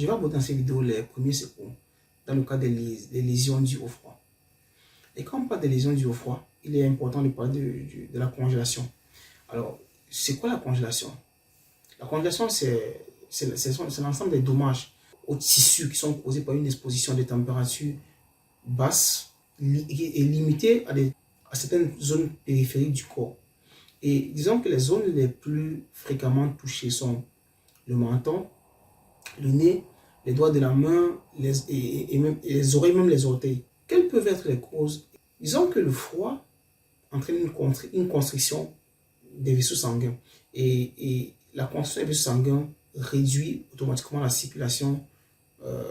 vais aborder dans cette vidéo les premiers secours dans le cas des lésions dues au froid. Et quand on parle des lésions dues au froid, il est important de parler de la congélation. Alors, c'est quoi la congélation? La congélation, c'est l'ensemble des dommages aux tissus qui sont causés par une exposition des températures basses et limitées à certaines zones périphériques du corps. Et disons que les zones les plus fréquemment touchées sont le menton, le nez, les doigts de la main, même les oreilles, même les orteils. Quelles peuvent être les causes? Disons que le froid entraîne une constriction des vaisseaux sanguins. Et la constriction des vaisseaux sanguins réduit automatiquement la circulation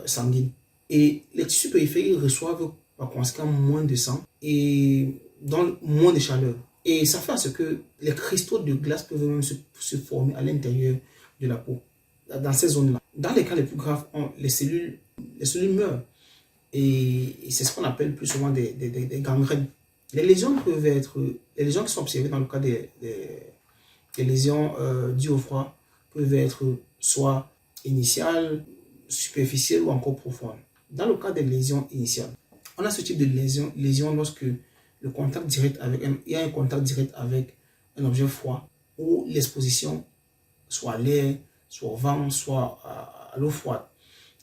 sanguine. Et les tissus périphériques reçoivent par conséquent moins de sang et donc moins de chaleur. Et ça fait à ce que les cristaux de glace peuvent même se former à l'intérieur de la peau, dans ces zones-là. Dans les cas les plus graves, les cellules meurent. Et c'est ce qu'on appelle plus souvent des gangrènes. Les lésions qui sont observées dans le cas des lésions dues au froid peuvent être soit initiales, superficielles ou encore profondes. Dans le cas des lésions initiales, on a ce type de lésion lorsque il y a un contact direct avec un objet froid ou l'exposition, soit à l'air, soit au vent, soit à l'eau froide,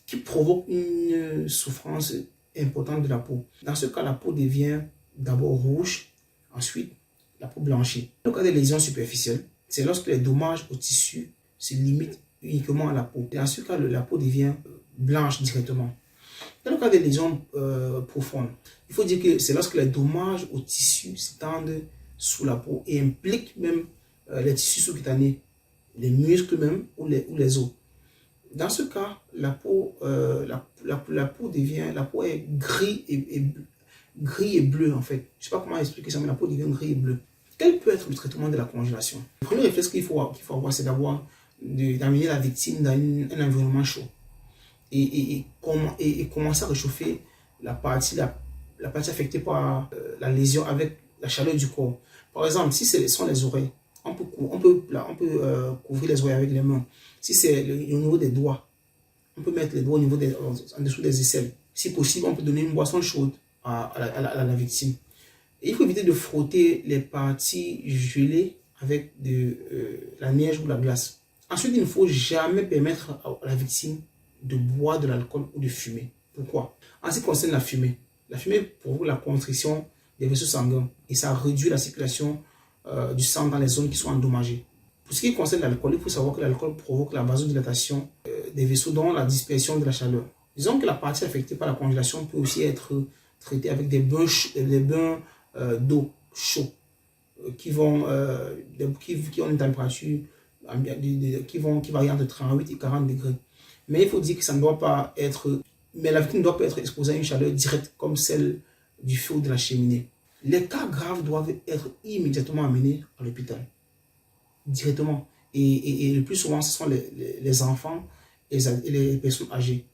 qui provoque une souffrance importante de la peau. Dans ce cas, la peau devient d'abord rouge, ensuite la peau blanchit. Dans le cas des lésions superficielles, c'est lorsque les dommages au tissu se limitent uniquement à la peau. Et dans ce cas, la peau devient blanche directement. Dans le cas des lésions profondes, il faut dire que c'est lorsque les dommages au tissu s'étendent sous la peau et impliquent même les tissus sous-cutanés, les muscles même ou les os. Dans ce cas, la peau est gris et bleue en fait. Je ne sais pas comment expliquer ça, mais la peau devient gris et bleue. Quel peut être le traitement de la congélation? Le premier réflexe qu'il faut avoir, c'est d'abord d'amener la victime dans un environnement chaud et commencer à réchauffer la partie affectée par la lésion avec la chaleur du corps. Par exemple, si ce sont les oreilles, on peut couvrir les oreilles avec les mains. Si c'est au niveau des doigts, on peut mettre les doigts en dessous des aisselles. Si possible, on peut donner une boisson chaude à la victime. Et il faut éviter de frotter les parties gelées avec de la neige ou la glace. Ensuite, il ne faut jamais permettre à la victime de boire de l'alcool ou de fumer. Pourquoi? En ce qui concerne la fumée provoque la constriction des vaisseaux sanguins et ça réduit la circulation du sang dans les zones qui sont endommagées. Pour ce qui concerne l'alcool, il faut savoir que l'alcool provoque la vasodilatation des vaisseaux, dont la dispersion de la chaleur. Disons que la partie affectée par la congélation peut aussi être traitée avec des bains d'eau chaude qui ont une température qui varie entre 38 et 40 degrés. Mais il faut dire que ça ne doit pas être... Mais la victime ne doit pas être exposée à une chaleur directe comme celle du feu ou de la cheminée. Les cas graves doivent être immédiatement amenés à l'hôpital. Directement. Et le plus souvent, ce sont les enfants et les personnes âgées.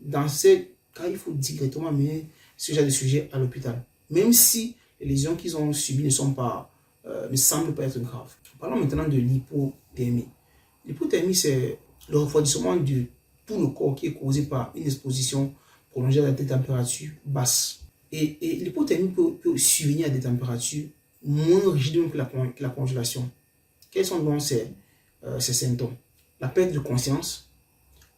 Dans ces cas, il faut directement amener ce genre de sujet à l'hôpital. Même si les lésions qu'ils ont subies ne semblent pas être graves. Parlons maintenant de l'hypothermie. L'hypothermie, c'est le refroidissement de tout le corps qui est causé par une exposition prolongée à des températures basses. Et l'hypothermie peut survenir à des températures moins rigides que la congélation. Quels sont donc ces symptômes? La perte de conscience,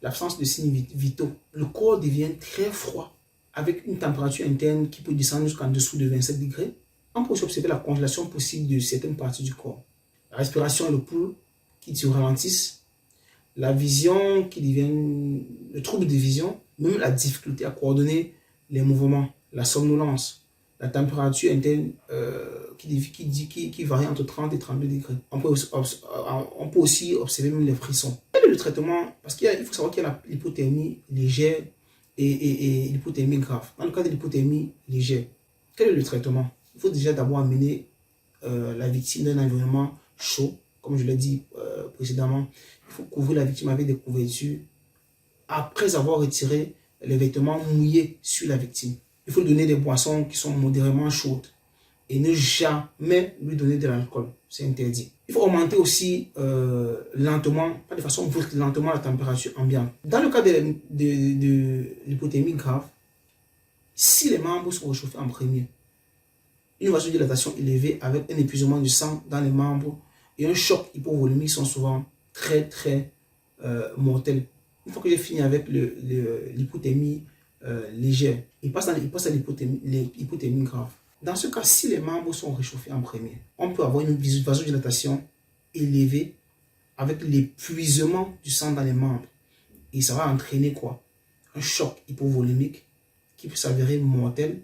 l'absence de signes vitaux. Le corps devient très froid avec une température interne qui peut descendre jusqu'en dessous de 27 degrés. On peut aussi observer la congélation possible de certaines parties du corps. La respiration et le pouls qui se ralentissent, la vision qui devient le trouble de vision, même la difficulté à coordonner les mouvements, la somnolence, la température interne qui varie entre 30 et 32 degrés. On peut aussi observer même les frissons. Quel est le traitement? Parce qu'il faut savoir qu'il y a l'hypothermie légère et l'hypothermie grave. Dans le cas de l'hypothermie légère, quel est le traitement? Il faut déjà d'abord amener la victime dans un environnement chaud, comme je l'ai dit précédemment. Il faut couvrir la victime avec des couvertures après avoir retiré les vêtements mouillés sur la victime. Il faut lui donner des boissons qui sont modérément chaudes et ne jamais lui donner de l'alcool. C'est interdit. Il faut augmenter aussi lentement, pas de façon brusque, lentement la température ambiante. Dans le cas de l'hypothermie grave, si les membres sont réchauffés en premier, une vasodilatation élevée avec un épuisement du sang dans les membres et un choc hypovolémique sont souvent très mortels. Une fois que j'ai fini avec l'hypothermie légère, il passe à l'hypothermie grave. Dans ce cas, si les membres sont réchauffés en premier, on peut avoir une vasodilatation élevée avec l'épuisement du sang dans les membres. Et ça va entraîner quoi? Un choc hypovolémique qui peut s'avérer mortel.